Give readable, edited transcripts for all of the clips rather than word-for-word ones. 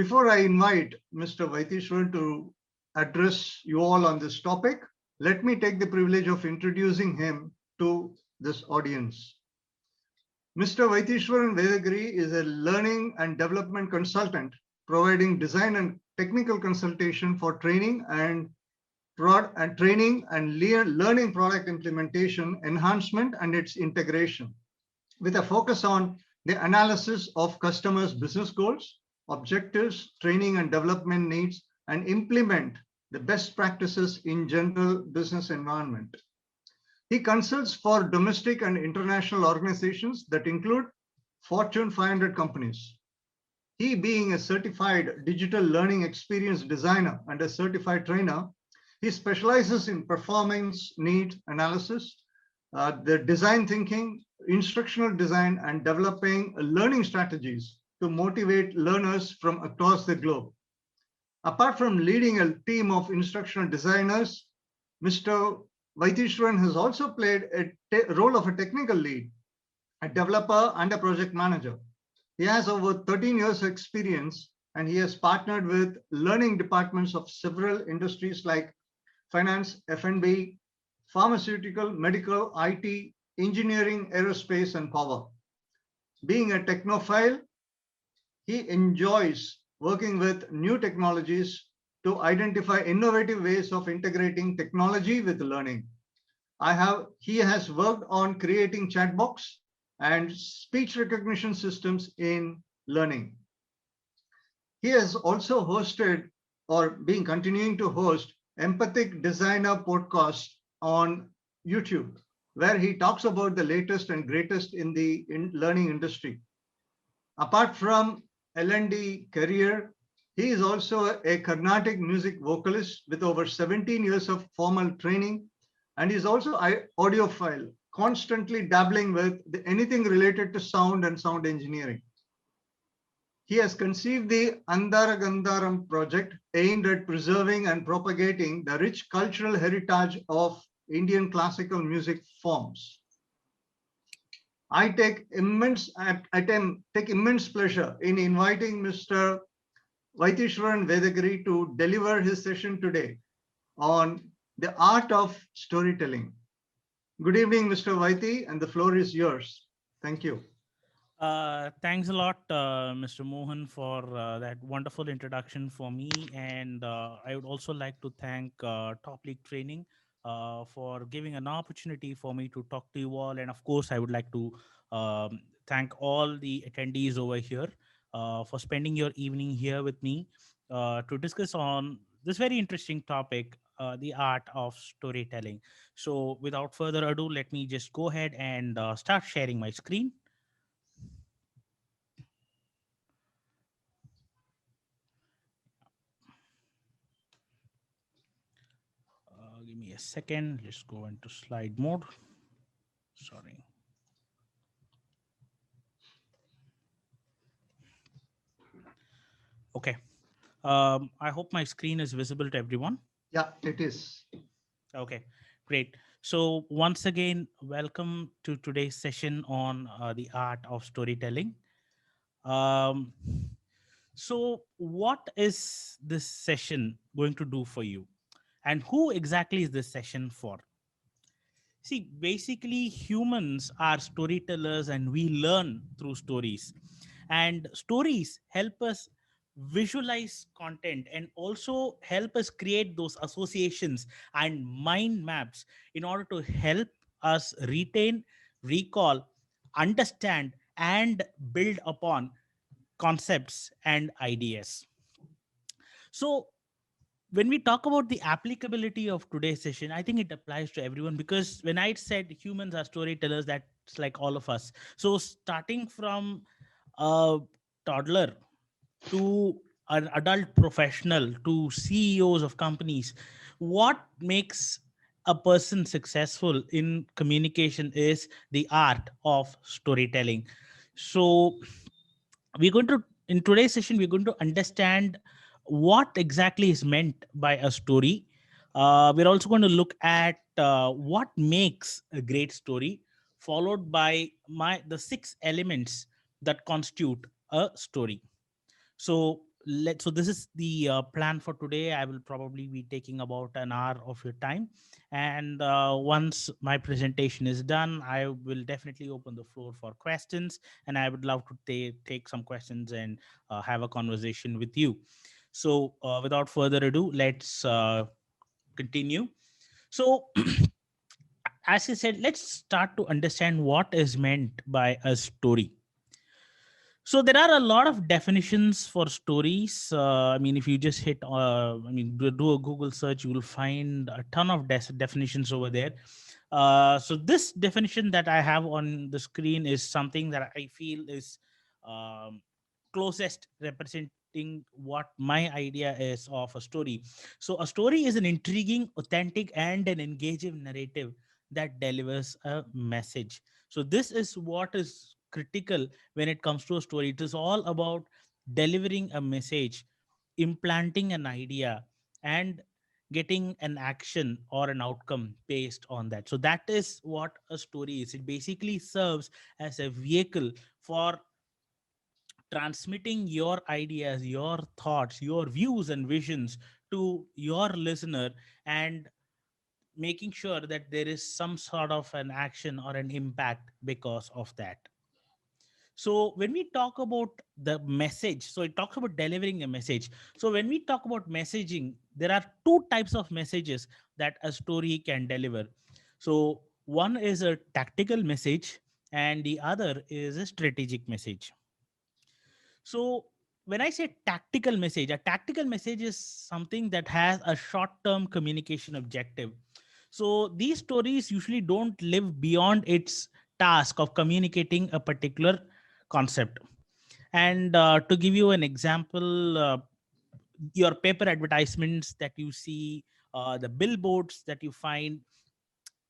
Before I invite Mr. Vaitishwaran to address you all on this topic, let me take the privilege of introducing him to this audience. Mr. Vaitishwaran Vedagiri is a learning and development consultant, providing design and technical consultation for training and learning product implementation, enhancement, and its integration, with a focus on the analysis of customers' business goals, objectives, training and development needs, and implement the best practices in general business environment. He consults for domestic and international organizations that include Fortune 500 companies. He, being a certified digital learning experience designer and a certified trainer, he specializes in performance need analysis, the design thinking, instructional design, and developing learning strategies to motivate learners from across the globe. Apart from leading a team of instructional designers, Mr. Vaitishwaran has also played a role of a technical lead, a developer, and a project manager. He has over 13 years of experience, and he has partnered with learning departments of several industries like finance, F&B, pharmaceutical, medical, IT, engineering, aerospace, and power. Being a technophile, he enjoys working with new technologies to identify innovative ways of integrating technology with learning. He has worked on creating chatbots and speech recognition systems in learning. He has also hosted or been continuing to host Empathic Designer podcast on YouTube, where he talks about the latest and greatest in the learning industry. Apart from L&D career, he is also a Carnatic music vocalist with over 17 years of formal training, and is also an audiophile, constantly dabbling with anything related to sound and sound engineering. He has conceived the Andara Gandharam project aimed at preserving and propagating the rich cultural heritage of Indian classical music forms. I take immense pleasure in inviting Mr. Vaitishwaran Vedagiri to deliver his session today on the art of storytelling. Good evening, Mr. Vaiti, and the floor is yours. Thank you. Thanks a lot, Mr. Mohan, for that wonderful introduction for me. And I would also like to thank Top League Training for giving an opportunity for me to talk to you all. And of course, I would like to thank all the attendees over here for spending your evening here with me to discuss on this very interesting topic, the art of storytelling. So without further ado, let me just go ahead and start sharing my screen. Give me a second. Let's go into slide mode. Sorry. Okay. I hope my screen is visible to everyone. Yeah, it is. Okay, great. So once again, welcome to today's session on the art of storytelling. Um, so what is this session going to do for you? And who exactly is this session for? See, basically, humans are storytellers and we learn through stories. And stories help us visualize content and also help us create those associations and mind maps in order to help us retain, recall, understand, and build upon concepts and ideas. So, when we talk about the applicability of today's session, I think it applies to everyone because when I said humans are storytellers, that's like all of us. So starting from a toddler to an adult professional to CEOs of companies, what makes a person successful in communication is the art of storytelling. So we're going to in today's session we're going to understand what exactly is meant by a story. We're also going to look at what makes a great story, followed by the six elements that constitute a story. So so this is the plan for today. I will probably be taking about an hour of your time, and once my presentation is done, I will definitely open the floor for questions, and I would love to take some questions and have a conversation with you. So without further ado, let's continue. So as I said, let's start to understand what is meant by a story. So there are a lot of definitions for stories. I mean, if you just hit, do a Google search, you will find a ton of definitions over there. So this definition that I have on the screen is something that I feel is um, closest representing what my idea is of a story. So a story is an intriguing, authentic, and an engaging narrative that delivers a message. So this is what is critical when it comes to a story. It is all about delivering a message, implanting an idea, and getting an action or an outcome based on that. So that is what a story is. It basically serves as a vehicle for transmitting your ideas, your thoughts, your views and visions to your listener, and making sure that there is some sort of an action or an impact because of that. So when we talk about the message, so it talks about delivering a message. So when we talk about messaging, there are two types of messages that a story can deliver. So one is a tactical message and the other is a strategic message. So when I say tactical message, a tactical message is something that has a short term communication objective. So these stories usually don't live beyond its task of communicating a particular concept. And to give you an example, your paper advertisements that you see, the billboards that you find.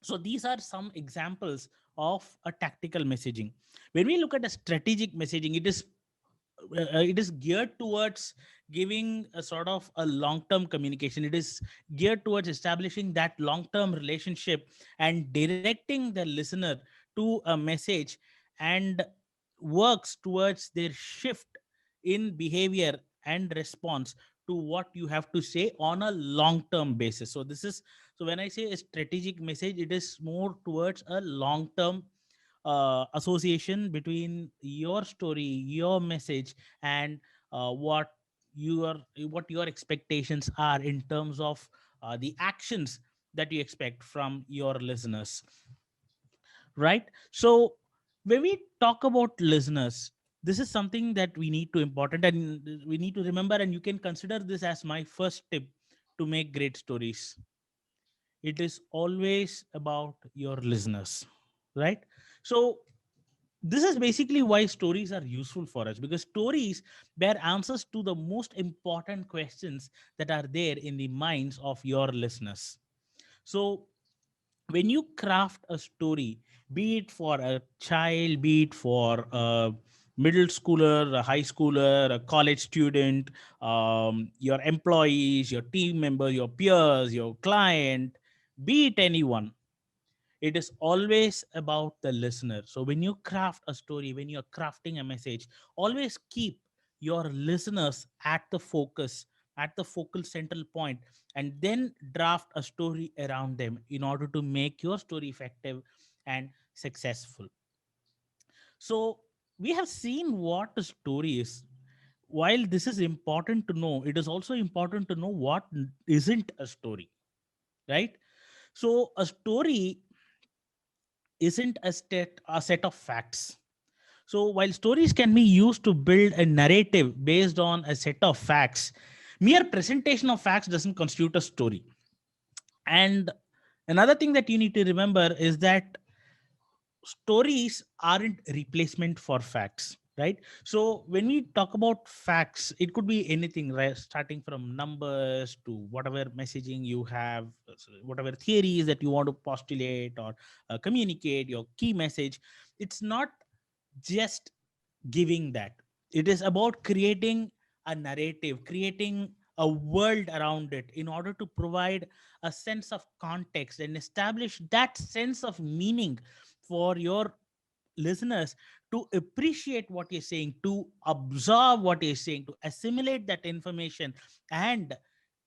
So these are some examples of a tactical messaging. When we look at a strategic messaging, it is geared towards giving a sort of a long term communication. It is geared towards establishing that long term relationship and directing the listener to a message, and works towards their shift in behavior and response to what you have to say on a long term basis. So this is, so when I say a strategic message, it is more towards a long term association between your story, your message, and what your expectations are in terms of the actions that you expect from your listeners, right? So when we talk about listeners, this is something that we need to important and we need to remember, and you can consider this as my first tip to make great stories. It is always about your listeners, right? So this is basically why stories are useful for us, because stories bear answers to the most important questions that are there in the minds of your listeners. So when you craft a story, be it for a child, be it for a middle schooler, a high schooler, a college student, your employees, your team member, your peers, your client, be it anyone, it is always about the listener. So when you craft a story, when you're crafting a message, always keep your listeners at the focus, at the focal central point, and then draft a story around them in order to make your story effective and successful. So we have seen what a story is. While this is important to know, it is also important to know what isn't a story, right? So a story isn't a set of facts. So while stories can be used to build a narrative based on a set of facts, mere presentation of facts doesn't constitute a story. And another thing that you need to remember is that stories aren't replacement for facts, right? So when we talk about facts, it could be anything, right? Starting from numbers to whatever messaging you have, whatever theories that you want to postulate or communicate your key message. It's not just giving that. It is about creating a narrative, creating a world around it in order to provide a sense of context and establish that sense of meaning for your listeners to appreciate what you're saying, to absorb what you're saying, to assimilate that information, and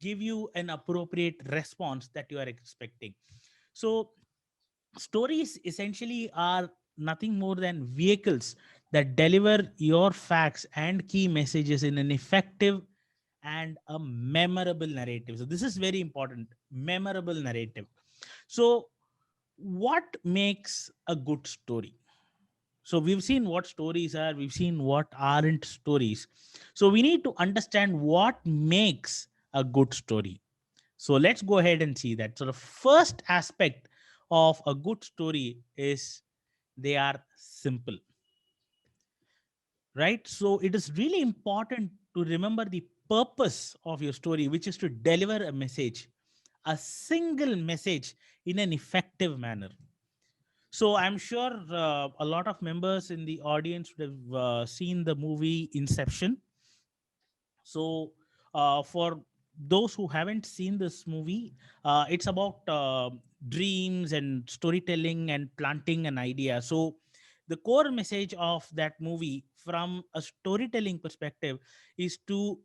give you an appropriate response that you are expecting. So stories essentially are nothing more than vehicles that deliver your facts and key messages in an effective and a memorable narrative. So this is very important, memorable narrative. So what makes a good story? So we've seen what stories are, we've seen what aren't stories. So we need to understand what makes a good story. So let's go ahead and see that. So the first aspect of a good story is they are simple, right? So it is really important to remember the purpose of your story, which is to deliver a message, a single message in an effective manner. So I'm sure a lot of members in the audience would have seen the movie Inception. So for those who haven't seen this movie, it's about dreams and storytelling and planting an idea. So the core message of that movie from a storytelling perspective is to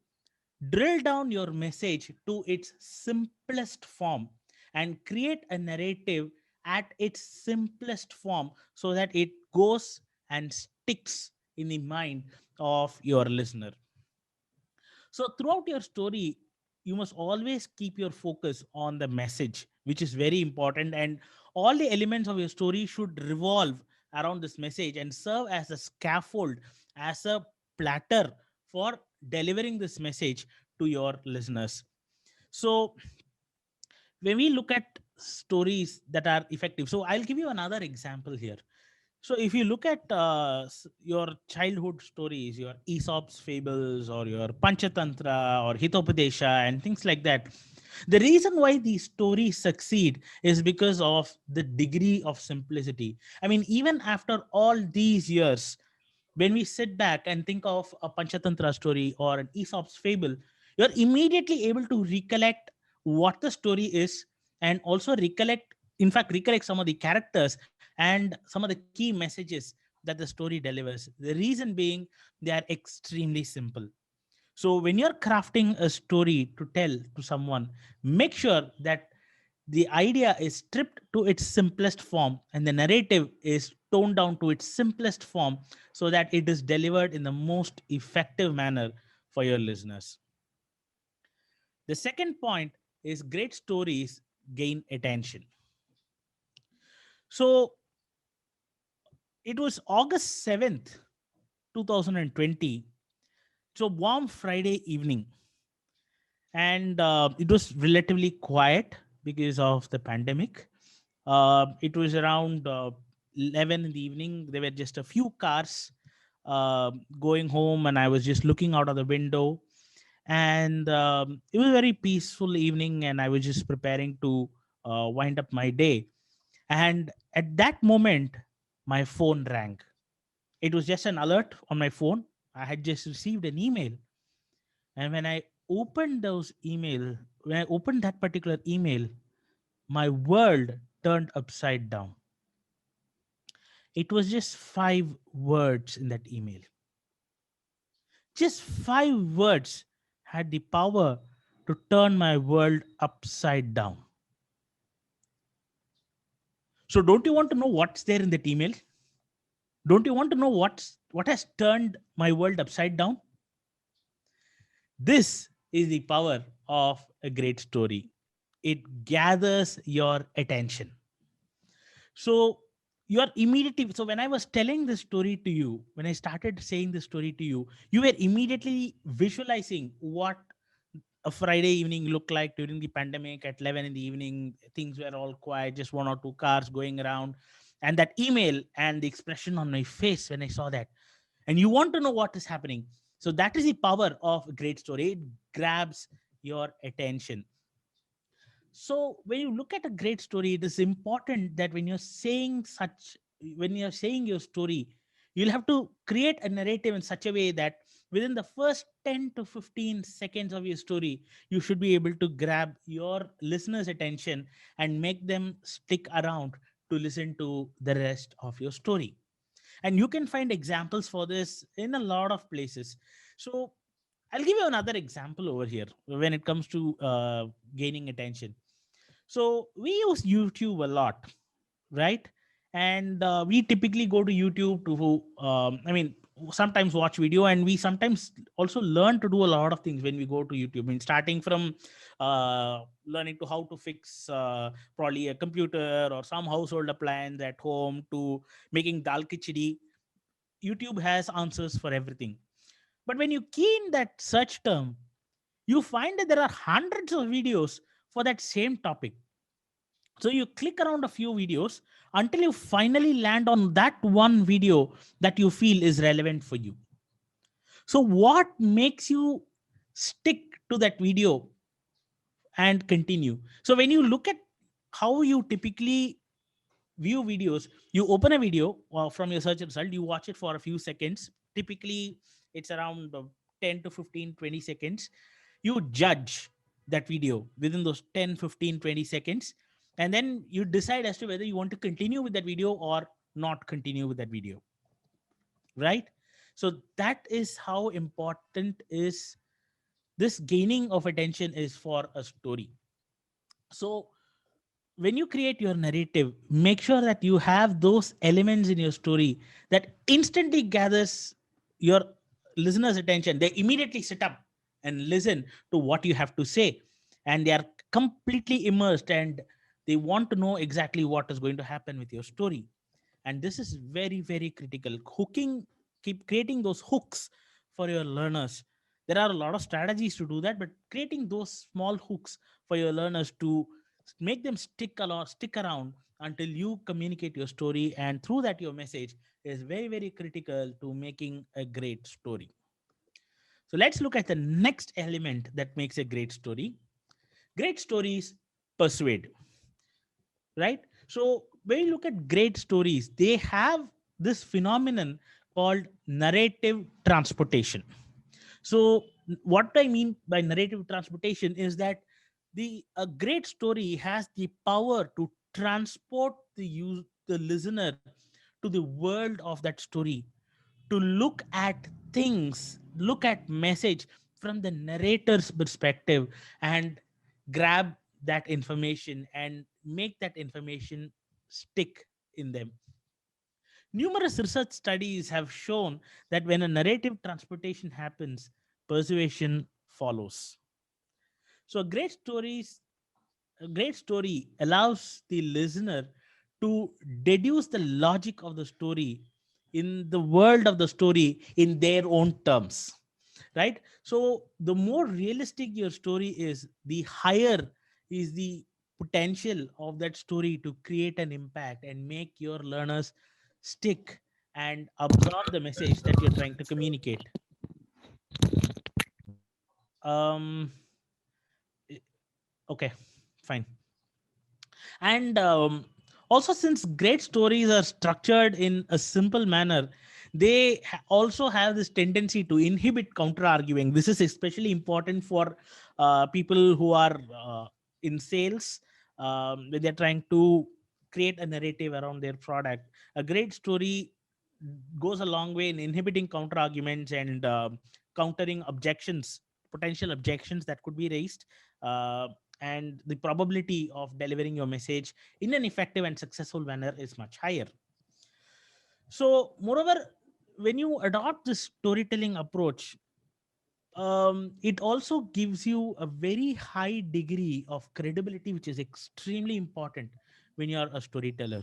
drill down your message to its simplest form and create a narrative at its simplest form so that it goes and sticks in the mind of your listener. So throughout your story, you must always keep your focus on the message, which is very important. And all the elements of your story should revolve around this message and serve as a scaffold, as a platter for delivering this message to your listeners. So when we look at stories that are effective, so I'll give you another example here. So if you look at your childhood stories, your Aesop's fables or your Panchatantra or Hitopadesha and things like that, the reason why these stories succeed is because of the degree of simplicity. I mean, even after all these years, when we sit back and think of a Panchatantra story or an Aesop's fable, you're immediately able to recollect what the story is, and also recollect, in fact, recollect some of the characters and some of the key messages that the story delivers. The reason being, they are extremely simple. So when you're crafting a story to tell to someone, make sure that the idea is stripped to its simplest form and the narrative is toned down to its simplest form so that it is delivered in the most effective manner for your listeners. The second point is great stories gain attention. So it was August 7th, 2020. It's a warm Friday evening, and it was relatively quiet because of the pandemic. It was around 11 in the evening. There were just a few cars going home, and I was just looking out of the window. And it was a very peaceful evening, and I was just preparing to wind up my day. And at that moment, my phone rang. It was just an alert on my phone. I had just received an email. And when I opened those email, when I opened that particular email, my world turned upside down. It was just 5 words in that email. Just 5 words had the power to turn my world upside down. So don't you want to know what's there in that email? Don't you want to know what has turned my world upside down? This is the power of a great story. It gathers your attention. So you're immediately, so when I was telling this story to you, when I started saying this story to you, you were immediately visualizing what a Friday evening looked like during the pandemic at 11 in the evening. Things were all quiet, just one or two cars going around. And that email and the expression on my face when I saw that. And you want to know what is happening. So that is the power of a great story. It grabs your attention. So when you look at a great story, it is important that when you're saying your story, you'll have to create a narrative in such a way that within the first 10 to 15 seconds of your story, you should be able to grab your listeners' attention and make them stick around to listen to the rest of your story. And you can find examples for this in a lot of places. So I'll give you another example over here when it comes to gaining attention. So we use YouTube a lot, right? And we typically go to YouTube to, sometimes watch video, and we sometimes also learn to do a lot of things when we go to YouTube. I mean, starting from learning to how to fix probably a computer or some household appliance at home to making dal khichdi. YouTube has answers for everything. But when you key in that search term, you find that there are hundreds of videos for that same topic. So you click around a few videos until you finally land on that one video that you feel is relevant for you. So what makes you stick to that video and continue? So when you look at how you typically view videos, you open a video from your search result, you watch it for a few seconds. Typically it's around 10 to 15, 20 seconds. You judge that video within those 10, 15, 20 seconds, and then you decide as to whether you want to continue with that video or not continue with that video, right? So that is how important is this gaining of attention is for a story. So when you create your narrative, make sure that you have those elements in your story that instantly gathers your listeners attention. They immediately sit up and listen to what you have to say, and they are completely immersed, and they want to know exactly what is going to happen with your story. And this is very, very critical. Hooking, keep creating those hooks for your learners. There are a lot of strategies to do that, but creating those small hooks for your learners to make them stick around until you communicate your story, and through that your message, is very, very critical to making a great story. So let's look at the next element that makes a great story. Great stories persuade, right? So when you look at great stories, they have this phenomenon called narrative transportation. So what I mean by narrative transportation is that the a great story has the power to transport the listener to the world of that story, to look at things, look at message from the narrator's perspective, and grab that information and make that information stick in them. Numerous research studies have shown that when a narrative transportation happens, persuasion follows. So a great story allows the listener to deduce the logic of the story in the world of the story in their own terms, right? So the more realistic your story is, the higher is the potential of that story to create an impact and make your learners stick and absorb the message that you're trying to communicate. um i- okay, fine. And also, since great stories are structured in a simple manner, they also have this tendency to inhibit counter arguing. This is especially important for people who are in sales, when they're trying to create a narrative around their product. A great story goes a long way in inhibiting counter arguments and countering objections, potential objections that could be raised. And the probability of delivering your message in an effective and successful manner is much higher. So moreover, when you adopt this storytelling approach, it also gives you a very high degree of credibility, which is extremely important when you are a storyteller,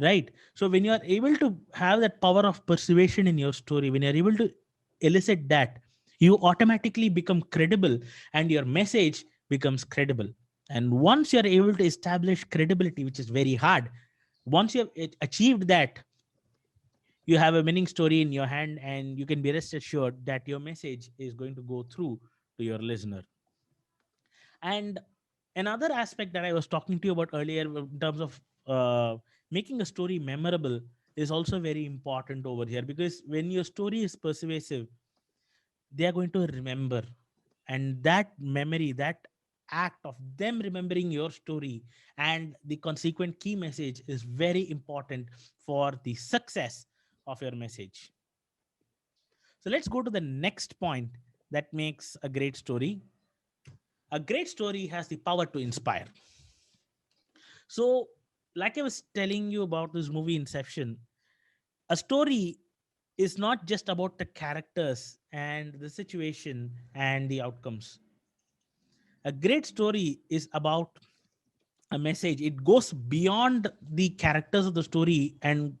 right? So when you are able to have that power of persuasion in your story, when you're able to elicit that, you automatically become credible, and your message becomes credible. And once you're able to establish credibility, which is very hard, once you have achieved that, you have a winning story in your hand, and you can be rest assured that your message is going to go through to your listener. And another aspect that I was talking to you about earlier in terms of making a story memorable is also very important over here, because when your story is persuasive, they are going to remember. And that memory, that act of them remembering your story and the consequent key message is very important for the success of your message. So let's go to the next point that makes a great story. A great story has the power to inspire. So, like I was telling you about this movie Inception, a story is not just about the characters and the situation and the outcomes. A great story is about a message. It goes beyond the characters of the story, and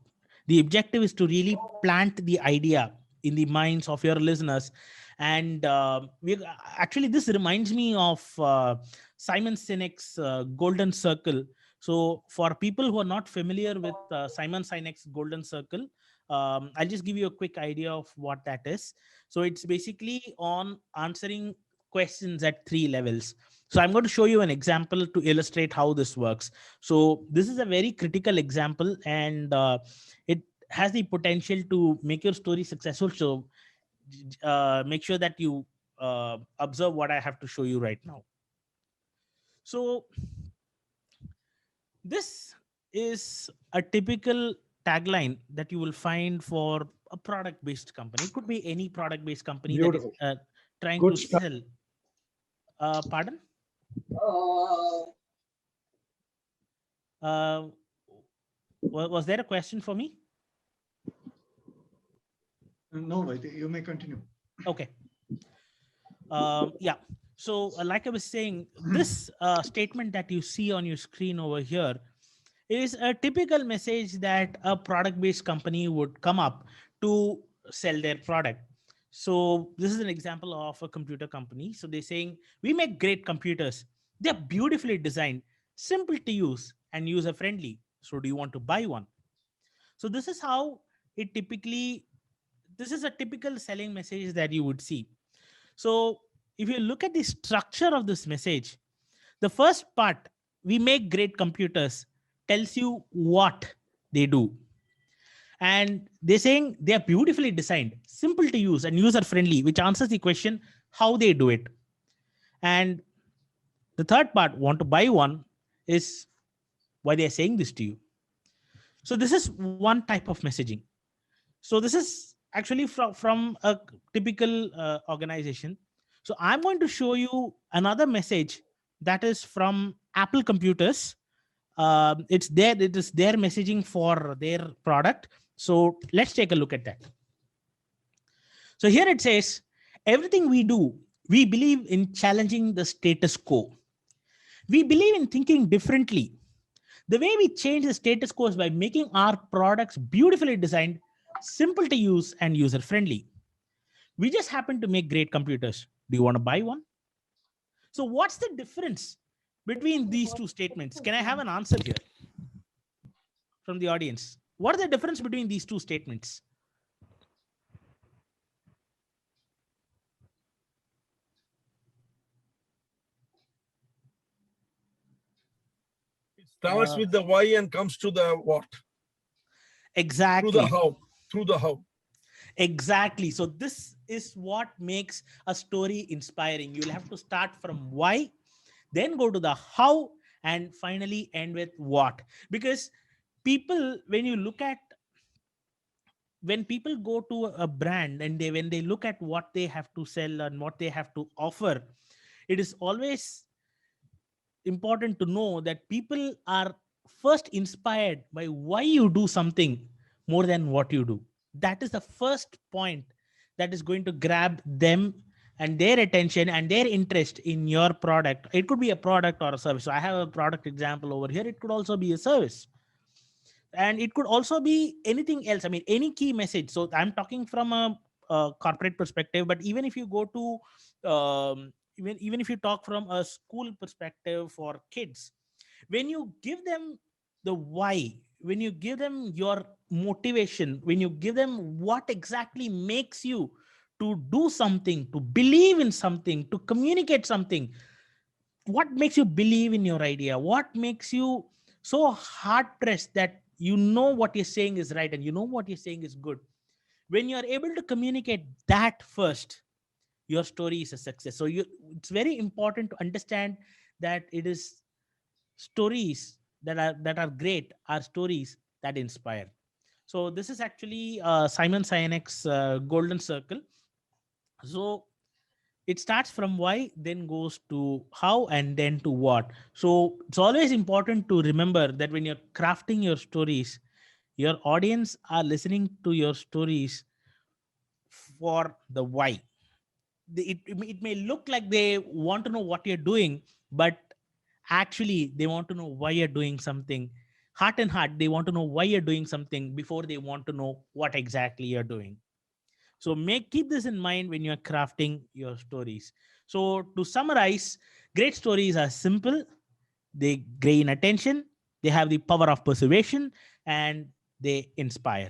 the objective is to really plant the idea in the minds of your listeners. And we actually, this reminds me of Simon Sinek's Golden Circle. So for people who are not familiar with Simon Sinek's Golden Circle, I'll just give you a quick idea of what that is. So it's basically on answering questions at three levels. So I'm going to show you an example to illustrate how this works. So this is a very critical example, and it has the potential to make your story successful. So make sure that you observe what I have to show you right now. So this is a typical tagline that you will find for a product based company. It could be any product based company that is Beautiful. trying Good to stuff. sell. Pardon? Uh, was there a question for me? No, Vaidya, you may continue. Okay. Yeah. So, like I was saying, this statement that you see on your screen over here is a typical message that a product based company would come up to sell their product. So, this is an example of a computer company. So, they're saying, we make great computers. They're beautifully designed, simple to use, and user friendly. So, do you want to buy one? So, this is how it typically, this is a typical selling message that you would see. So, if you look at the structure of this message, the first part, we make great computers, tells you what they do. And they're saying they're beautifully designed, simple to use, and user friendly, which answers the question how they do it. And the third part, want to buy one, is why they're saying this to you. So, this is one type of messaging. So, this is actually from a typical organization. So I'm going to show you another message that is from Apple Computers. It is their messaging for their product. So let's take a look at that. So here it says, everything we do, we believe in challenging the status quo. We believe in thinking differently. The way we change the status quo is by making our products beautifully designed, simple to use, and user friendly. We just happen to make great computers. Do you want to buy one? So, what's the difference between these two statements? Can I have an answer here from the audience? What is the difference between these two statements? It starts with the why and comes to the what. Exactly. Through the how. Through the how. Exactly. So this is what makes a story inspiring. You'll have to start from why, then go to the how, and finally end with what. Because people, when people go to a brand and when they look at what they have to sell and what they have to offer, it is always important to know that people are first inspired by why you do something more than what you do. That is the first point that is going to grab them and their attention and their interest in your product. It could be a product or a service. So I have a product example over here. It could also be a service. And it could also be anything else. I mean, any key message. So I'm talking from a corporate perspective, but even if you go to even if you talk from a school perspective for kids, when you give them the why, when you give them your motivation, when you give them what exactly makes you to do something, to believe in something, to communicate something, what makes you believe in your idea, what makes you so hard pressed that you know what you're saying is right and you know what you're saying is good, when you're able to communicate that first, your story is a success. So it's very important to understand that it is stories that are great are stories that inspire. So this is actually Simon Sinek's golden circle. So it starts from why, then goes to how, and then to what. So it's always important to remember that when you're crafting your stories, your audience are listening to your stories for the why. It may look like they want to know what you're doing, but actually they want to know why you're doing something. Heart and heart, they want to know why you're doing something before they want to know what exactly you're doing. So keep this in mind when you're crafting your stories. So to summarize, great stories are simple, they gain attention, they have the power of persuasion, and they inspire.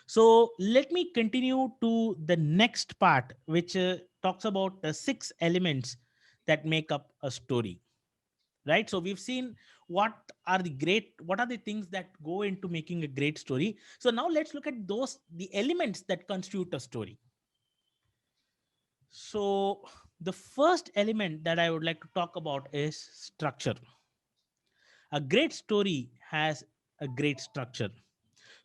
So let me continue to the next part, which talks about the 6 elements that make up a story. Right. So we've seen what are the things that go into making a great story. So now let's look at the elements that constitute a story. So the first element that I would like to talk about is structure. A great story has a great structure.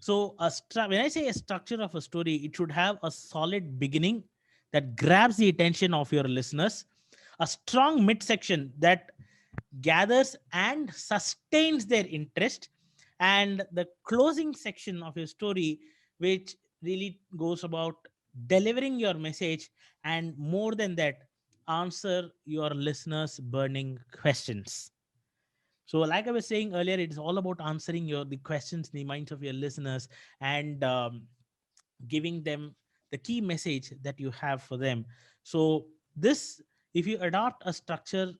So when I say a structure of a story, it should have a solid beginning that grabs the attention of your listeners, a strong midsection that gathers and sustains their interest, and the closing section of your story, which really goes about delivering your message, and more than that, answer your listeners' burning questions. So, like I was saying earlier, it is all about answering the questions in the minds of your listeners, and giving them the key message that you have for them. So, this, if you adopt a structure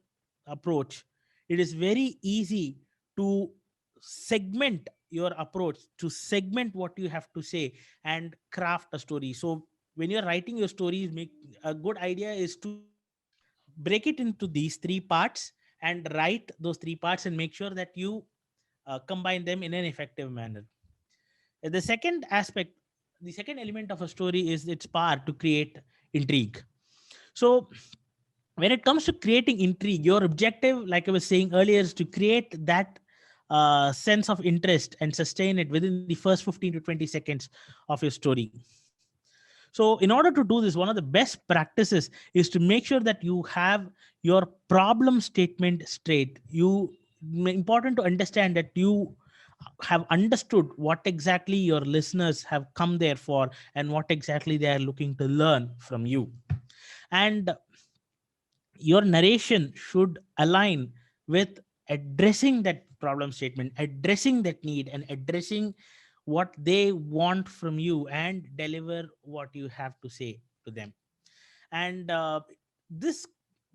approach, it is very easy to segment your approach, to segment what you have to say, and craft a story. So, when you're writing your stories, make a good idea is to break it into these 3 parts and write those 3 parts, and make sure that you combine them in an effective manner. The second aspect, the second element of a story is its power to create intrigue. So when it comes to creating intrigue, your objective, like I was saying earlier, is to create that sense of interest and sustain it within the first 15 to 20 seconds of your story. So in order to do this, one of the best practices is to make sure that you have your problem statement straight. Important to understand that you have understood what exactly your listeners have come there for, and what exactly they are looking to learn from you. And your narration should align with addressing that problem statement, addressing that need, and addressing what they want from you, and deliver what you have to say to them. And this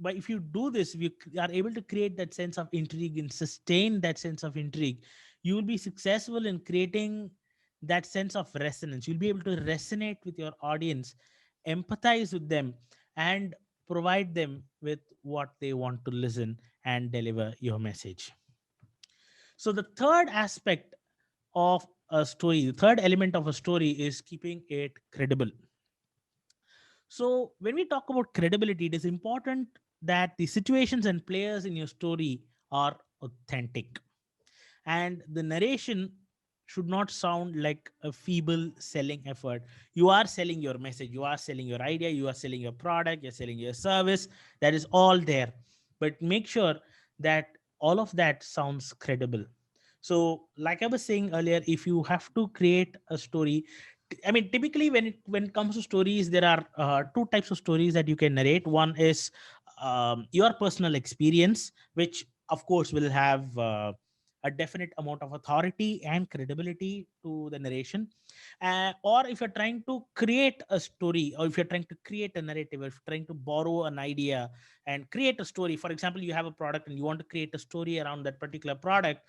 but if you do this, if you are able to create that sense of intrigue and sustain that sense of intrigue, you will be successful in creating that sense of resonance. You'll be able to resonate with your audience, empathize with them, and provide them with what they want to listen, and deliver your message. So the third aspect of a story, the third element of a story, is keeping it credible. So, when we talk about credibility, it is important that the situations and players in your story are authentic, and the narration should not sound like a feeble selling effort. You are selling your message, you are selling your idea, you are selling your product, you're selling your service. That is all there. But make sure that all of that sounds credible. So, like I was saying earlier, if you have to create a story, I mean, typically when it comes to stories, there are 2 types of stories that you can narrate. One is your personal experience, which of course will have a definite amount of authority and credibility to the narration. Or if you're trying to create a story, or if you're trying to create a narrative, or if you're trying to borrow an idea and create a story. For example, you have a product and you want to create a story around that particular product.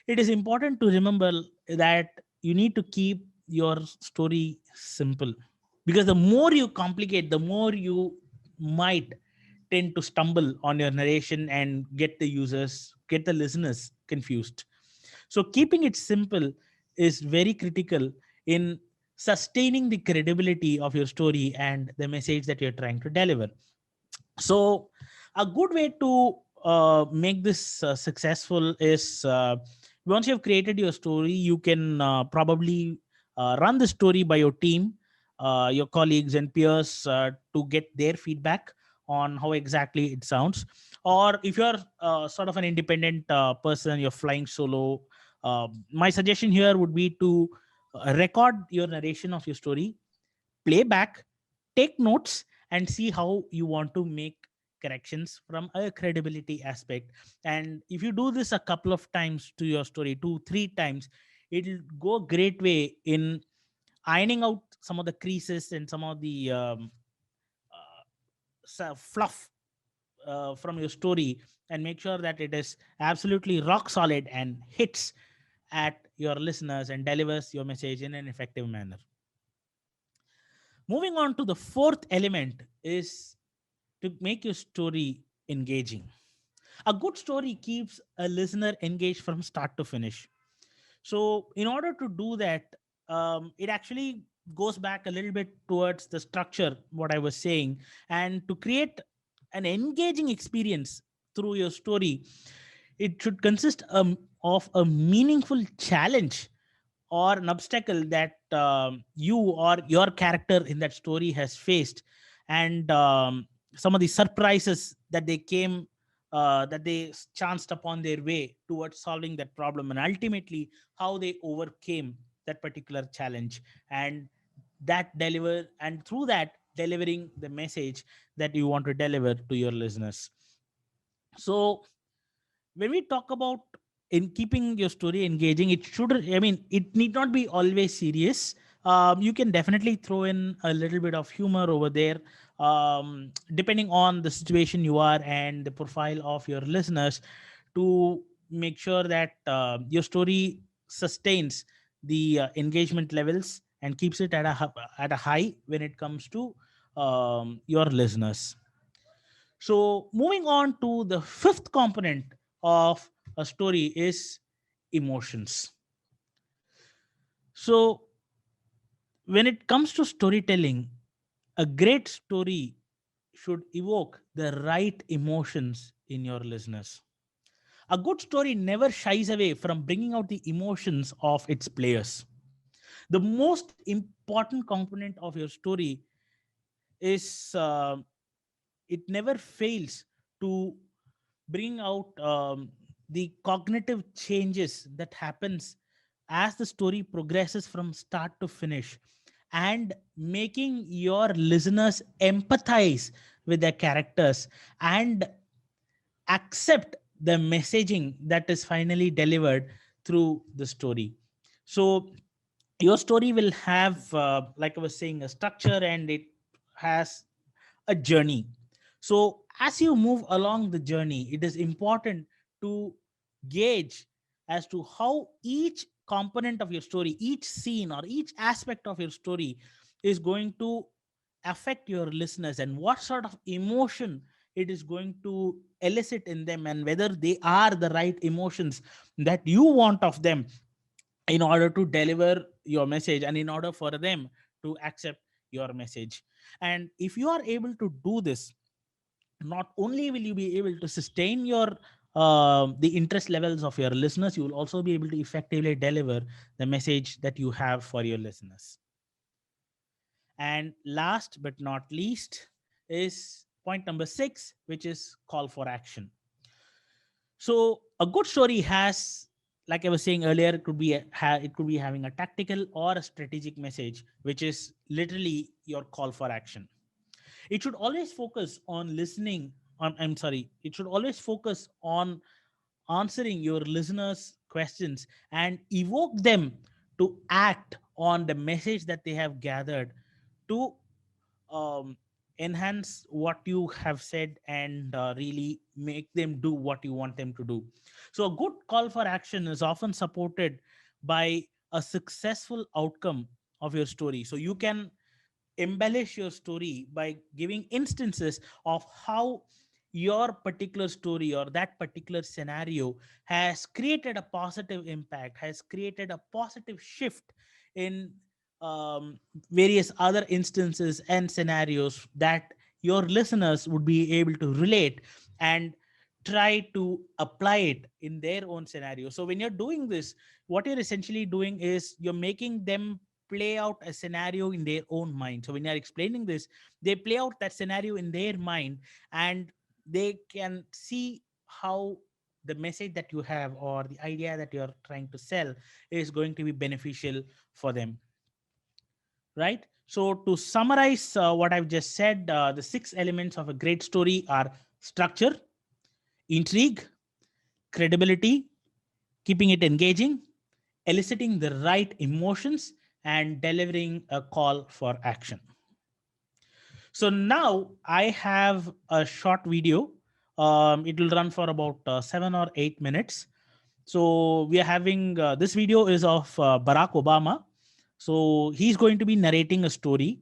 It is important to remember that you need to keep your story simple, because the more you complicate, the more you might tend to stumble on your narration and get the listeners confused. So keeping it simple is very critical in sustaining the credibility of your story and the message that you're trying to deliver. So a good way to make this successful is Once you have created your story, you can probably run the story by your team, your colleagues and peers, to get their feedback on how exactly it sounds. Or if you're sort of an independent person, you're flying solo, my suggestion here would be to record your narration of your story, play back, take notes, and see how you want to make corrections from a credibility aspect. And if you do this a couple of times to your story, 2 3 times, it'll go a great way in ironing out some of the creases and some of the fluff from your story, and make sure that it is absolutely rock solid and hits at your listeners and delivers your message in an effective manner. Moving on to the fourth element is to make your story engaging. A good story keeps a listener engaged from start to finish. So, in order to do that, it actually goes back a little bit towards the structure, what I was saying, and to create an engaging experience through your story, it should consist of a meaningful challenge or an obstacle that you or your character in that story has faced, and some of the surprises that they came that they chanced upon their way towards solving that problem, and ultimately how they overcame that particular challenge, and that deliver and through that delivering the message that you want to deliver to your listeners. So when we talk about in keeping your story engaging, it should, I mean, it need not be always serious. You can definitely throw in a little bit of humor over there, depending on the situation you are and the profile of your listeners, to make sure that your story sustains the engagement levels and keeps it at at a high when it comes to your listeners. So, moving on to the fifth component of a story is emotions. So, when it comes to storytelling, a great story should evoke the right emotions in your listeners. A good story never shies away from bringing out the emotions of its players. The most important component of your story is it never fails to bring out the cognitive changes that happens as the story progresses from start to finish, and making your listeners empathize with their characters and accept the messaging that is finally delivered through the story. So your story will have, like I was saying, a structure, and it has a journey. So as you move along the journey, it is important to gauge as to how each component of your story, each scene or each aspect of your story is going to affect your listeners, and what sort of emotion it is going to elicit in them, and whether they are the right emotions that you want of them in order to deliver your message and in order for them to accept your message. And if you are able to do this, not only will you be able to sustain your the interest levels of your listeners, you will also be able to effectively deliver the message that you have for your listeners. And last but not least is point number 6, which is call for action. So a good story has, like I was saying earlier, it could be it could be having a tactical or a strategic message, which is literally your call for action. It should always focus on listening. I'm sorry. It should always focus on answering your listeners' questions and evoke them to act on the message that they have gathered, to um, enhance what you have said and really make them do what you want them to do. So, a good call for action is often supported by a successful outcome of your story. So, you can embellish your story by giving instances of how your particular story or that particular scenario has created a positive impact, has created a positive shift in various other instances and scenarios that your listeners would be able to relate and try to apply it in their own scenario. So when you're doing this, what you're essentially doing is you're making them play out a scenario in their own mind. So when you're explaining this, they play out that scenario in their mind, and they can see how the message that you have or the idea that you're trying to sell is going to be beneficial for them, right? So to summarize what I've just said, the 6 elements of a great story are structure, intrigue, credibility, keeping it engaging, eliciting the right emotions, and delivering a call for action. So now I have a short video. It will run for about 7 or 8 minutes. So we are having this video is of Barack Obama. So he's going to be narrating a story.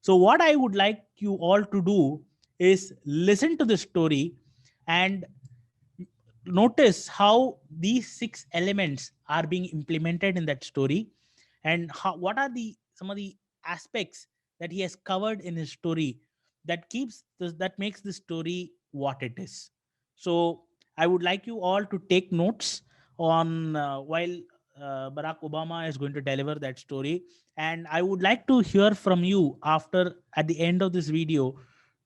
So what I would like you all to do is listen to the story and notice how these 6 elements are being implemented in that story, and how, what are the some of the aspects that he has covered in his story that keeps this, that makes the story what it is. So I would like you all to take notes on while Barack Obama is going to deliver that story, and I would like to hear from you after, at the end of this video,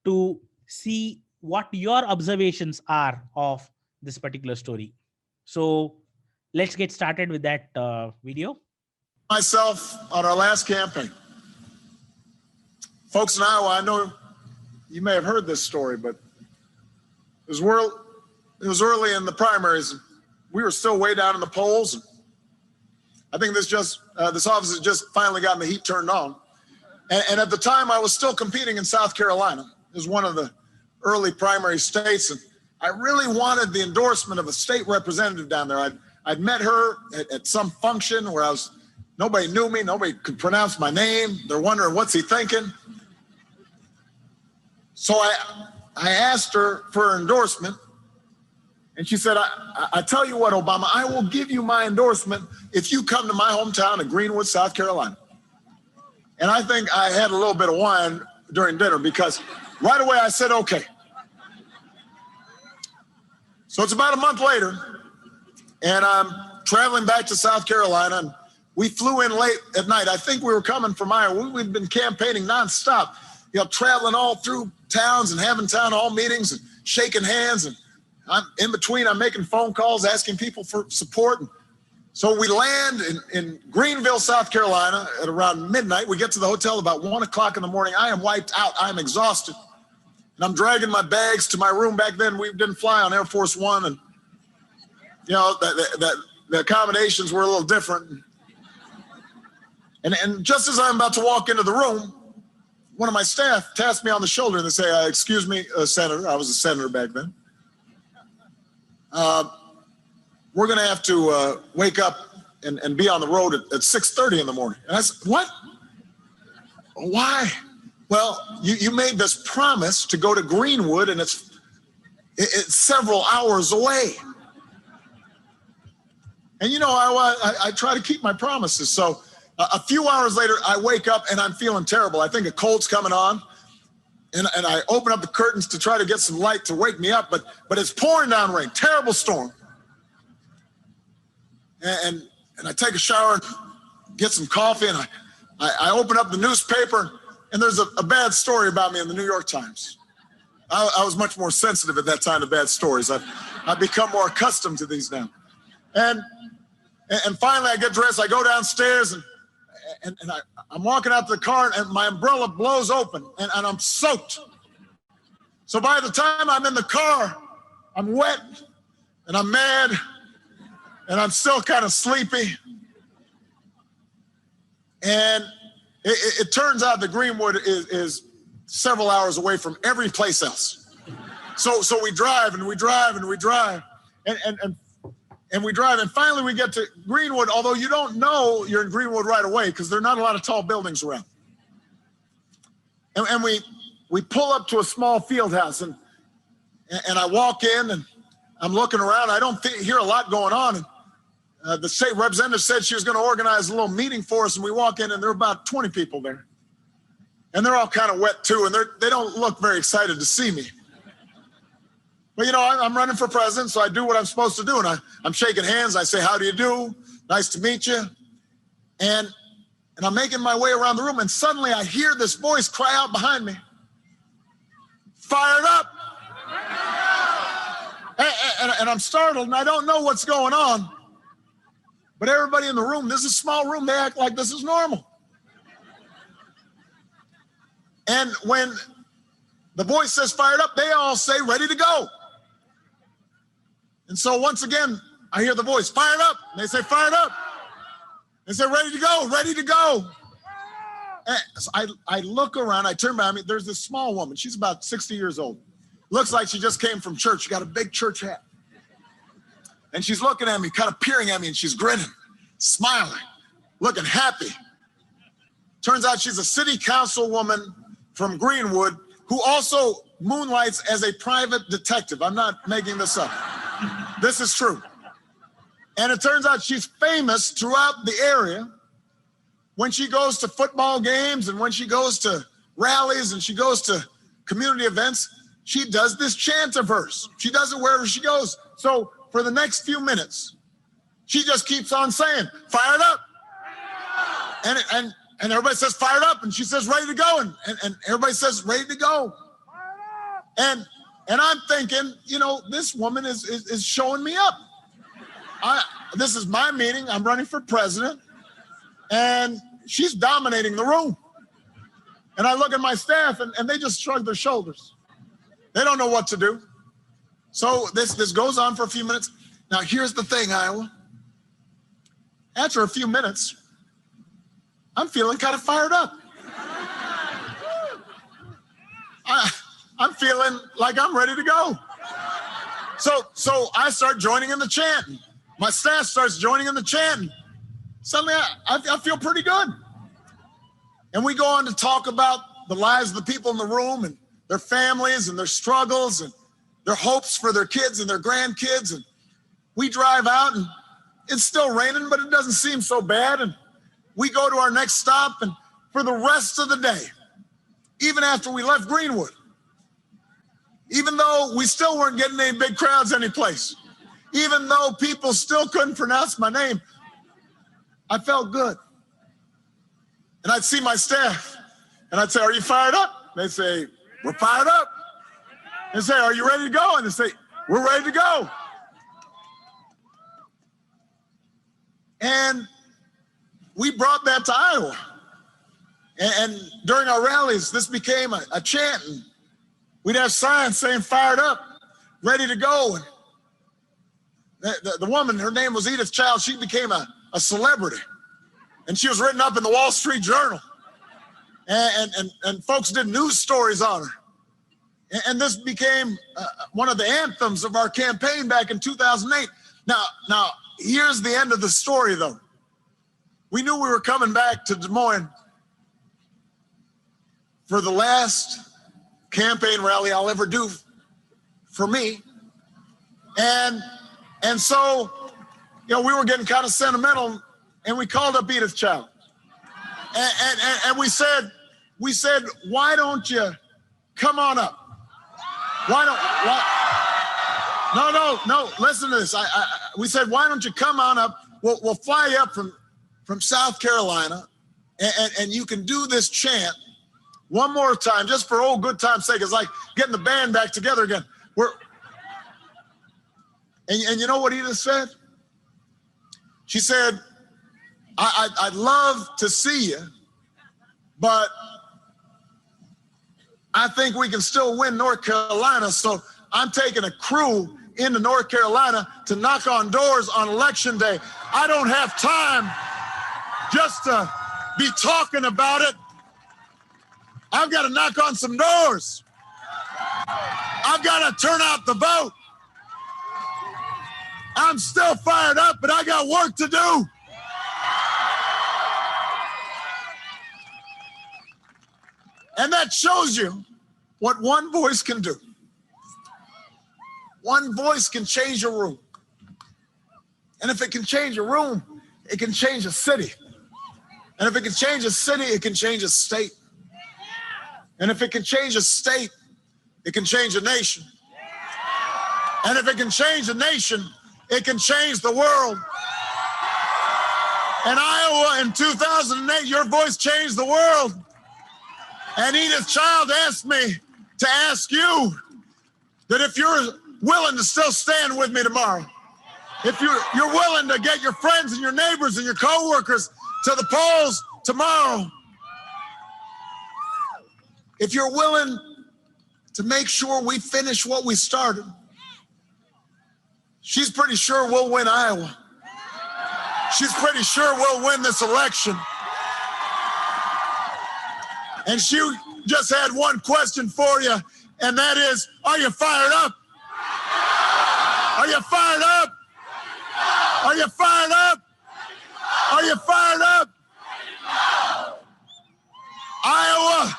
to see what your observations are of this particular story. So let's get started with that video. Myself on our last campaign. Folks in Iowa, I know you may have heard this story, but it was early in the primaries. We were still way down in the polls. I think this office has just finally gotten the heat turned on. And at the time, I was still competing in South Carolina. It was one of the early primary states. And I really wanted the endorsement of a state representative down there. I'd met her at some function where nobody knew me, nobody could pronounce my name. They're wondering, what's he thinking? So I asked her for her endorsement, and she said, I tell you what, Obama, I will give you my endorsement if you come to my hometown of Greenwood, South Carolina. And I think I had a little bit of wine during dinner, because right away I said, okay. So it's about a month later, and I'm traveling back to South Carolina, and we flew in late at night. I think we were coming from Iowa. We'd been campaigning nonstop, traveling all through towns and having town hall meetings and shaking hands. And in between, I'm making phone calls, asking people for support. And so we land in Greenville, South Carolina at around midnight. We get to the hotel about 1 o'clock in the morning. I am wiped out. I am exhausted. And I'm dragging my bags to my room. Back then, we didn't fly on Air Force One. And, the accommodations were a little different. And just as I'm about to walk into the room, one of my staff taps me on the shoulder and they say, excuse me, Senator. I was a senator back then. We're going to have to wake up and be on the road at 6:30 in the morning. And I said, what? Why? Well, you made this promise to go to Greenwood, and it's several hours away. And I try to keep my promises. So a few hours later, I wake up and I'm feeling terrible. I think a cold's coming on, and I open up the curtains to try to get some light to wake me up, but it's pouring down rain, terrible storm. And I take a shower, and get some coffee, and I open up the newspaper, and there's a bad story about me in the New York Times. I was much more sensitive at that time to bad stories. I've become more accustomed to these now. And finally I get dressed, I go downstairs, and I'm walking out to the car, and my umbrella blows open, and I'm soaked. So by the time I'm in the car, I'm wet, and I'm mad, and I'm still kind of sleepy. And it turns out that Greenwood is several hours away from every place else. So we drive, and we drive, and we drive, and we drive, and finally we get to Greenwood, although you don't know you're in Greenwood right away because there are not a lot of tall buildings around. And we pull up to a small field house, and I walk in, and I'm looking around. I don't hear a lot going on. And the state representative said she was going to organize a little meeting for us, and we walk in, and there are about 20 people there. And they're all kind of wet too, and they don't look very excited to see me. But, you know, I'm running for president, so I do what I'm supposed to do. And I'm shaking hands. I say, how do you do? Nice to meet you. And I'm making my way around the room. And suddenly I hear this voice cry out behind me, fired up. And I'm startled, and I don't know what's going on. But everybody in the room, this is a small room, they act like this is normal. And when the voice says fired up, they all say ready to go. And so once again, I hear the voice, fired up. And they say fired up. They say ready to go, ready to go. And so I look around, I turn by me, there's this small woman. She's about 60 years old. Looks like she just came from church. She got a big church hat. And she's looking at me, kind of peering at me, and she's grinning, smiling, looking happy. Turns out she's a city councilwoman from Greenwood who also moonlights as a private detective. I'm not making this up. This is true. And it turns out she's famous throughout the area. When she goes to football games and when she goes to rallies and she goes to community events, she does this chant of hers. She does it wherever she goes. So for the next few minutes, she just keeps on saying, fired up. And everybody says fired up, and she says ready to go, and everybody says ready to go. And I'm thinking, you know, this woman is showing me up. This is my meeting. I'm running for president, and she's dominating the room. And I look at my staff, and they just shrug their shoulders. They don't know what to do. So this goes on for a few minutes. Now, here's the thing, Iowa. After a few minutes, I'm feeling kind of fired up. I'm feeling like I'm ready to go. So I start joining in the chant. My staff starts joining in the chant. Suddenly, I feel pretty good. And we go on to talk about the lives of the people in the room and their families and their struggles and their hopes for their kids and their grandkids. And we drive out, and it's still raining, but it doesn't seem so bad. And we go to our next stop, and for the rest of the day, even after we left Greenwood, even though we still weren't getting any big crowds anyplace, even though people still couldn't pronounce my name, I felt good. And I'd see my staff, and I'd say, are you fired up? They'd say, we're fired up. They'd say, are you ready to go? And they'd say, we're ready to go. And we brought that to Iowa. And during our rallies, this became a chant. And we'd have signs saying fired up, ready to go. And the woman, her name was Edith Child, she became a celebrity. And she was written up in the Wall Street Journal. And folks did news stories on her. And this became one of the anthems of our campaign back in 2008. Now, here's the end of the story, though. We knew we were coming back to Des Moines for the last campaign rally I'll ever do for me. And so, you know, we were getting kind of sentimental, and we called up Edith Child. And we said, why don't you come on up? No, listen to this. We said, why don't you come on up? We'll fly you up from South Carolina, and you can do this chant one more time, just for old good time's sake. It's like getting the band back together again. And you know what Edith said? She said, I'd love to see you, but I think we can still win North Carolina, so I'm taking a crew into North Carolina to knock on doors on election day. I don't have time just to be talking about it. I've got to knock on some doors. I've got to turn out the vote. I'm still fired up, but I got work to do. And that shows you what one voice can do. One voice can change a room. And if it can change a room, it can change a city. And if it can change a city, it can change a state. And if it can change a state, it can change a nation. And if it can change a nation, it can change the world. In Iowa in 2008, your voice changed the world. And Edith Child asked me to ask you that if you're willing to still stand with me tomorrow, if you're willing to get your friends and your neighbors and your coworkers to the polls tomorrow, if you're willing to make sure we finish what we started, she's pretty sure we'll win Iowa. She's pretty sure we'll win this election. And she just had one question for you, and that is, are you fired up? Are you fired up? Are you fired up? Are you fired up? Iowa,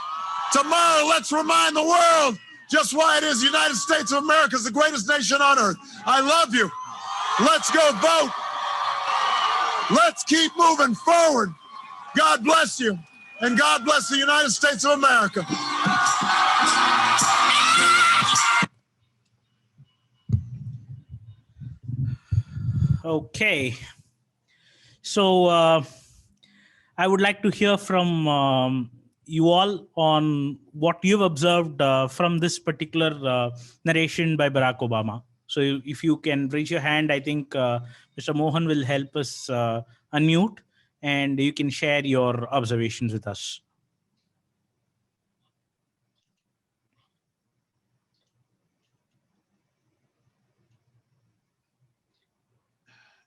tomorrow let's remind the world just why it is the United States of America is the greatest nation on earth. I love you. Let's go vote. Let's keep moving forward. God bless you, and God bless the United States of America. Okay. So I would like to hear from you all on what you've observed from this particular narration by Barack Obama. So if you can raise your hand, I think Mr. Mohan will help us unmute, and you can share your observations with us.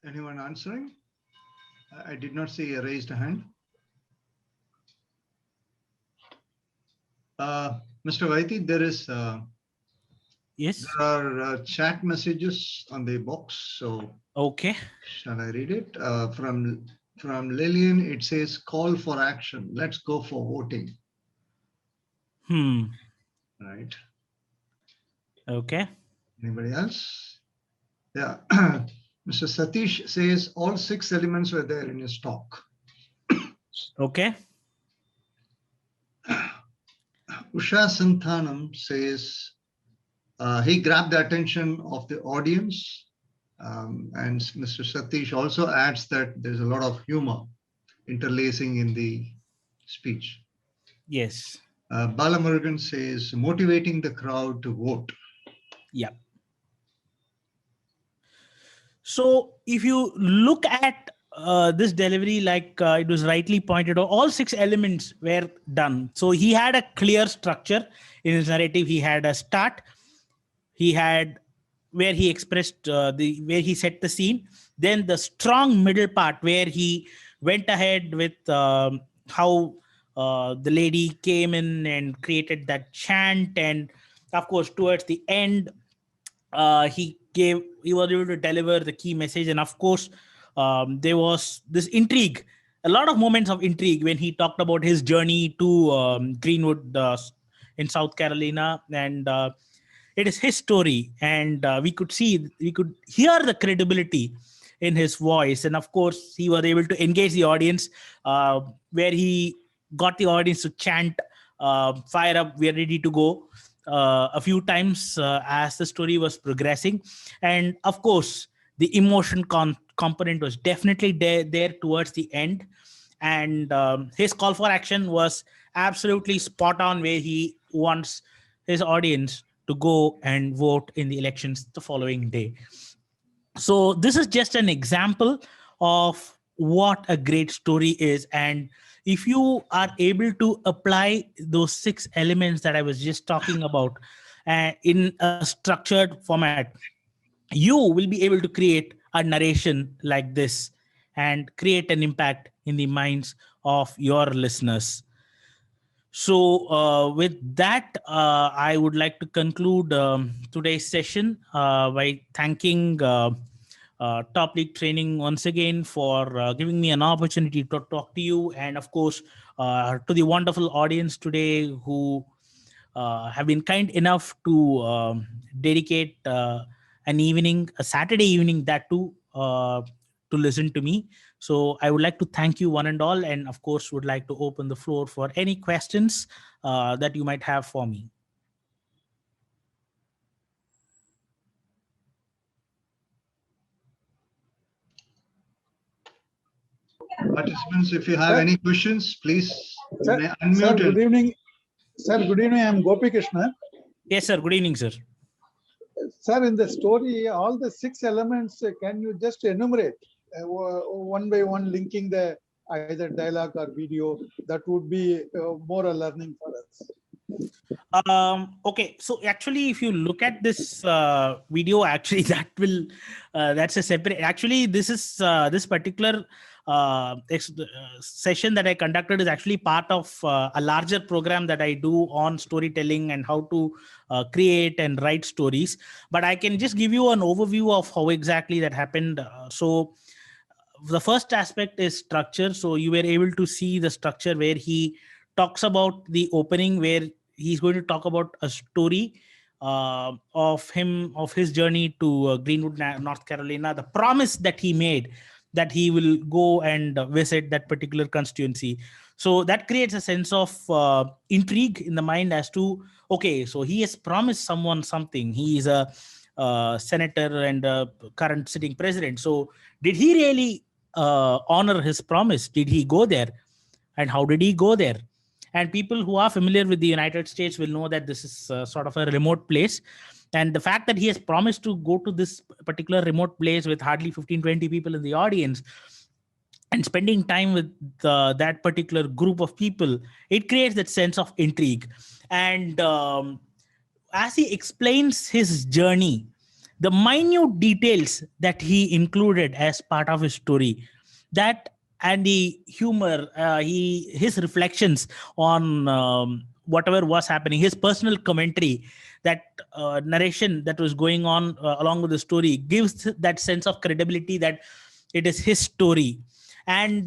Anyone answering? I did not see a raised hand. Mr. Vaiti, there is Yes. there are chat messages on the box. So Okay. shall I read it? From Lillian, it says call for action. Let's go for voting. Right. Okay. Anybody else? Yeah. Mr. Satish says all 6 elements were there in his talk. Okay. Usha Santhanam says he grabbed the attention of the audience. And Mr. Satish also adds that there's a lot of humor interlacing in the speech. Yes. Balamurugan says motivating the crowd to vote. Yeah. So if you look at this delivery, like it was rightly pointed out, all 6 elements were done. So he had a clear structure in his narrative. He had a start. He had where he expressed where he set the scene. Then the strong middle part where he went ahead with how the lady came in and created that chant. And of course, towards the end, he was able to deliver the key message. And of course, there was this intrigue, a lot of moments of intrigue when he talked about his journey to Greenwood in South Carolina. And it is his story. And we could hear the credibility in his voice. And of course, he was able to engage the audience where he got the audience to chant, fire up, we are ready to go. A few times as the story was progressing. And of course, the emotion component was definitely there towards the end. And his call for action was absolutely spot on, where he wants his audience to go and vote in the elections the following day. So this is just an example of what a great story is. And if you are able to apply those 6 elements that I was just talking about in a structured format, you will be able to create a narration like this and create an impact in the minds of your listeners. So with that, I would like to conclude today's session by thanking Top League Training once again for giving me an opportunity to talk to you, and of course to the wonderful audience today who have been kind enough to dedicate an evening, a Saturday evening, that too, to listen to me. So I would like to thank you one and all, and of course would like to open the floor for any questions that you might have for me. Participants, if you have Sir. any questions, please you Sir, may sir, unmute. good evening. Sir, good evening. I am Gopi Krishna. Yes, sir. Good evening, sir. Sir, in the story, all the 6 elements, can you just enumerate one by one, linking the either dialogue or video? That would be more a learning for us. Okay, so actually, if you look at this video, actually, that's a separate. Actually, this is this particular session that I conducted is actually part of a larger program that I do on storytelling and how to create and write stories. But I can just give you an overview of how exactly that happened. So the first aspect is structure. So you were able to see the structure where he talks about the opening, where he's going to talk about a story of his journey to Greenwood, North Carolina, the promise that he made that he will go and visit that particular constituency. So that creates a sense of intrigue in the mind as to, okay, so he has promised someone something. He is a senator and a current sitting president. So did he really honor his promise? Did he go there? And how did he go there? And people who are familiar with the United States will know that this is sort of a remote place. And the fact that he has promised to go to this particular remote place with hardly 15-20 people in the audience and spending time with that particular group of people, it creates that sense of intrigue. And as he explains his journey, the minute details that he included as part of his story, that and the humor, his reflections on whatever was happening, his personal commentary, that narration that was going on along with the story gives that sense of credibility that it is his story. And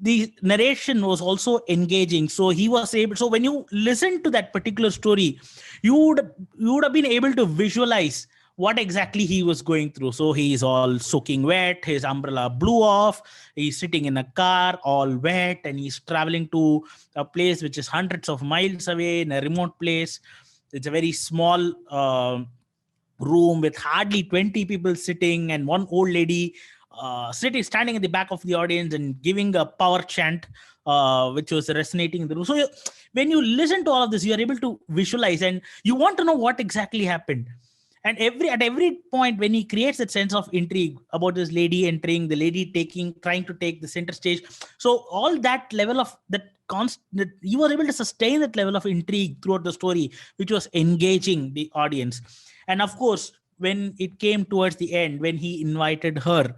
the narration was also engaging. So he was able, so when you listen to that particular story, you would have been able to visualize what exactly he was going through. So he's all soaking wet, his umbrella blew off, he's sitting in a car all wet, and he's traveling to a place which is hundreds of miles away in a remote place. It's a very small room with hardly 20 people sitting, and one old lady standing at the back of the audience and giving a power chant, which was resonating in the room. So when you listen to all of this, you are able to visualize, and you want to know what exactly happened. And at every point, when he creates that sense of intrigue about this lady entering, the lady trying to take the center stage. So all that level of that constant, you were able to sustain that level of intrigue throughout the story, which was engaging the audience. And of course, when it came towards the end, when he invited her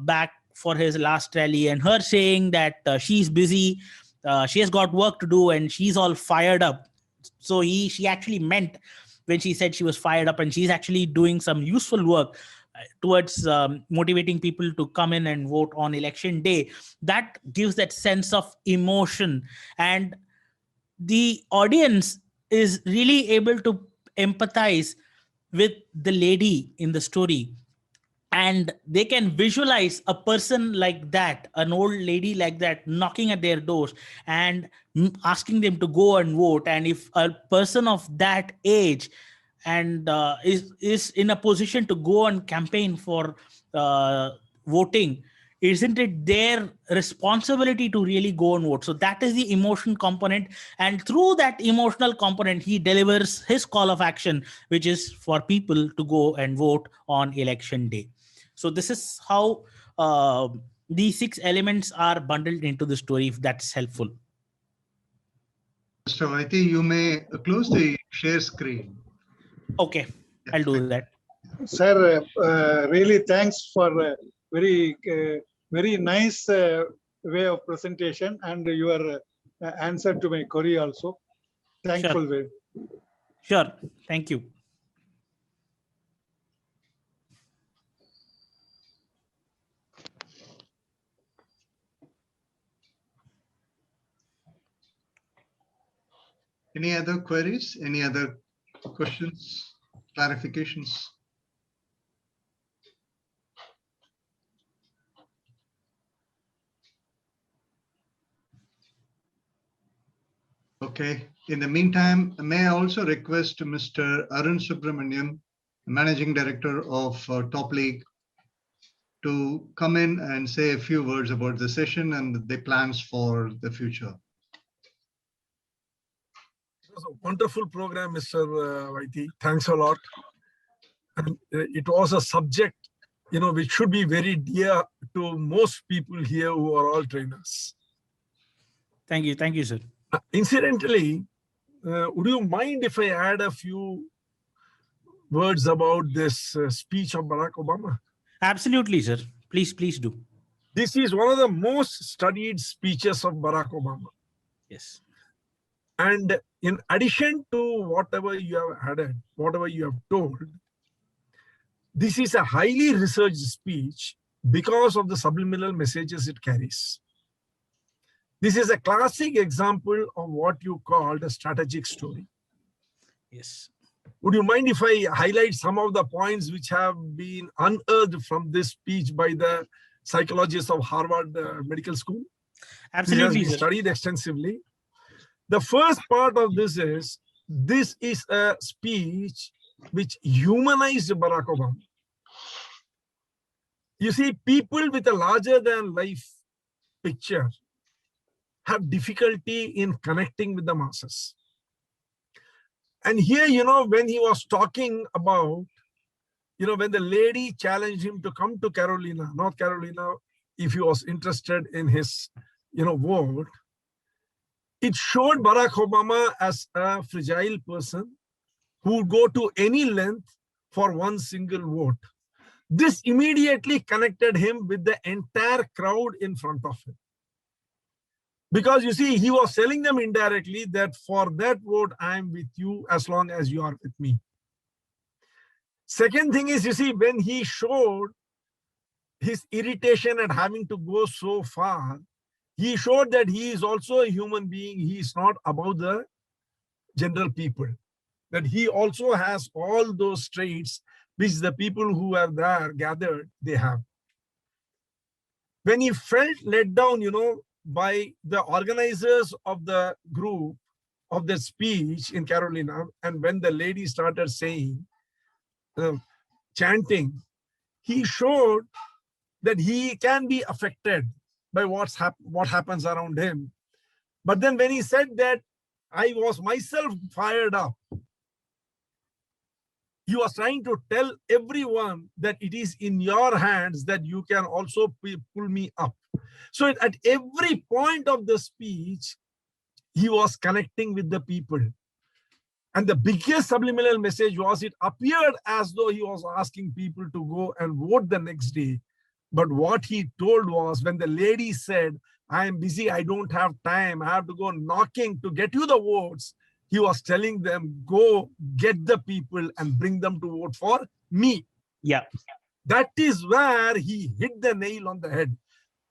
back for his last rally, and her saying that she's busy, she has got work to do, and she's all fired up. So she actually meant when she said she was fired up, and she's actually doing some useful work towards motivating people to come in and vote on election day. That gives that sense of emotion, and the audience is really able to empathize with the lady in the story, and they can visualize a person like that, an old lady like that, knocking at their doors and asking them to go and vote. And if a person of that age and is in a position to go and campaign for voting, isn't it their responsibility to really go and vote? So that is the emotion component, and through that emotional component, he delivers his call of action, which is for people to go and vote on election day. So this is how these 6 elements are bundled into the story, if that's helpful. Mr. Vaiti, you may close the share screen. Okay, I'll do that. Sir, really thanks for very nice way of presentation and your answer to my query also. Thankful way. Sure, thank you. Any other queries? Any other questions, clarifications? Okay. In the meantime, may I also request Mr. Arun Subramaniam, Managing Director of Top League, to come in and say a few words about the session and the plans for the future. It was a wonderful program, Mr. Vaiti. Thanks a lot. And it was a subject, which should be very dear to most people here who are all trainers. Thank you, sir. Incidentally, would you mind if I add a few words about this speech of Barack Obama? Absolutely, sir. Please do. This is one of the most studied speeches of Barack Obama. Yes. And in addition to whatever you have added, whatever you have told, this is a highly researched speech because of the subliminal messages it carries. This is a classic example of what you called a strategic story. Yes. Would you mind if I highlight some of the points which have been unearthed from this speech by the psychologists of Harvard Medical School? Absolutely, It has been studied extensively. The first part of this is a speech which humanized Barack Obama. You see, people with a larger than life picture have difficulty in connecting with the masses. And here, when he was talking about, when the lady challenged him to come to North Carolina, if he was interested in his, vote, it showed Barack Obama as a fragile person who would go to any length for one single vote. This immediately connected him with the entire crowd in front of him. Because you see, he was telling them indirectly that for that vote, I am with you as long as you are with me. Second thing is, you see, when he showed his irritation at having to go so far, he showed that he is also a human being. He is not above the general people. That he also has all those traits which the people who are there gathered, they have. When he felt let down, by the organizers of the group of the speech in Carolina, and when the lady started saying, chanting, he showed that he can be affected by what happens around him. But then when he said that I was myself fired up, he was trying to tell everyone that it is in your hands that you can also pull me up. So at every point of the speech, he was connecting with the people. And the biggest subliminal message was, it appeared as though he was asking people to go and vote the next day. But what he told was, when the lady said, I am busy, I don't have time, I have to go knocking to get you the votes, he was telling them, go get the people and bring them to vote for me. Yeah. That is where he hit the nail on the head.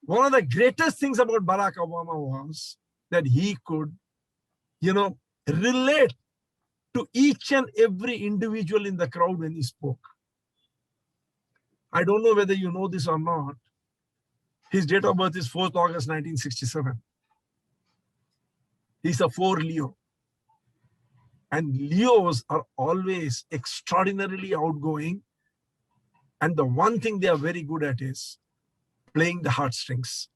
One of the greatest things about Barack Obama was that he could, relate to each and every individual in the crowd when he spoke. I don't know whether you know this or not. His date of birth is 4th August 1967. He's a 4 Leo. And Leos are always extraordinarily outgoing. And the one thing they are very good at is playing the heartstrings,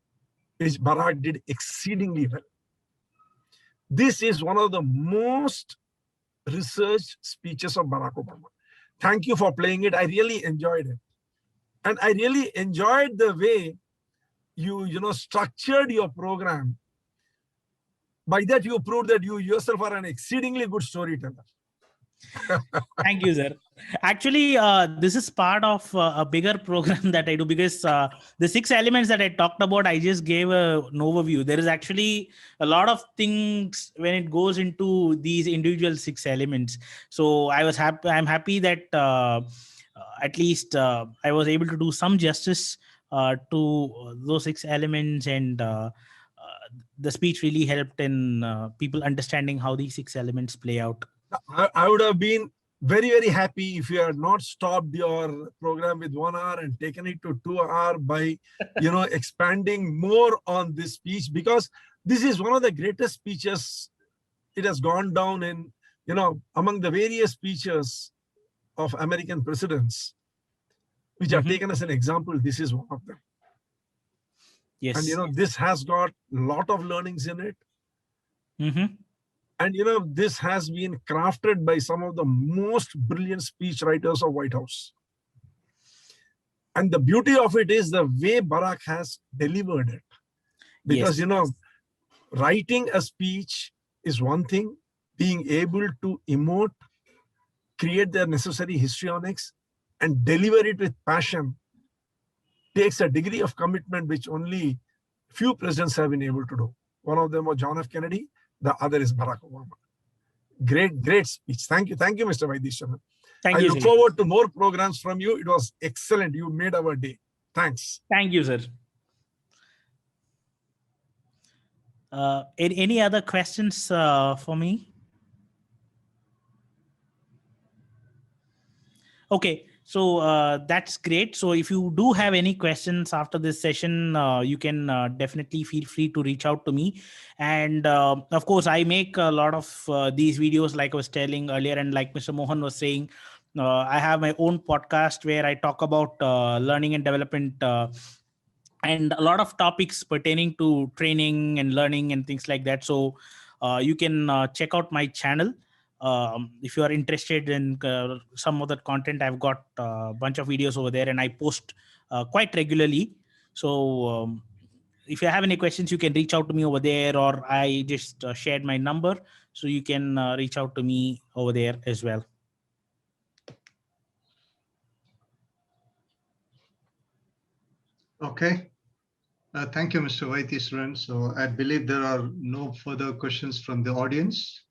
which Barack did exceedingly well. This is one of the most researched speeches of Barack Obama. Thank you for playing it. I really enjoyed it. And I really enjoyed the way you, structured your program. By that, you proved that you yourself are an exceedingly good storyteller. Thank you, sir. Actually, this is part of a bigger program that I do, because the 6 elements that I talked about, I just gave an overview. There is actually a lot of things when it goes into these individual 6 elements. So I'm happy that at least I was able to do some justice to those 6 elements, and the speech really helped in people understanding how these 6 elements play out. I would have been very, very happy if you had not stopped your program with 1 hour and taken it to 2 hours by, expanding more on this speech, because this is one of the greatest speeches. It has gone down in, among the various speeches of American presidents. which are Mhm. taken as an example. This is one of them. Yes. And this has got a lot of learnings in it. Mhm. And this has been crafted by some of the most brilliant speech writers of White House. And the beauty of it is the way Barack has delivered it. Because, Yes. writing a speech is one thing, being able to emote, create the necessary histrionics, and deliver it with passion takes a degree of commitment which only few presidents have been able to do. One of them was John F. Kennedy. The other is Barack Obama. Great speech. Thank you, Mr. Vaidiswaran. Thank I you, look sir. forward to more programs from you. It was excellent. You made our day. Thanks. Thank you, sir. Any other questions for me? Okay, so that's great. So if you do have any questions after this session, you can definitely feel free to reach out to me. And of course, I make a lot of these videos, like I was telling earlier, and like Mr. Mohan was saying, I have my own podcast where I talk about learning and development and a lot of topics pertaining to training and learning and things like that. So you can check out my channel. If you are interested in some of the content, I've got a bunch of videos over there and I post quite regularly. So if you have any questions, you can reach out to me over there, or I just shared my number. So you can reach out to me over there as well. Okay. Thank you, Mr. Vaidiswaran. So I believe there are no further questions from the audience.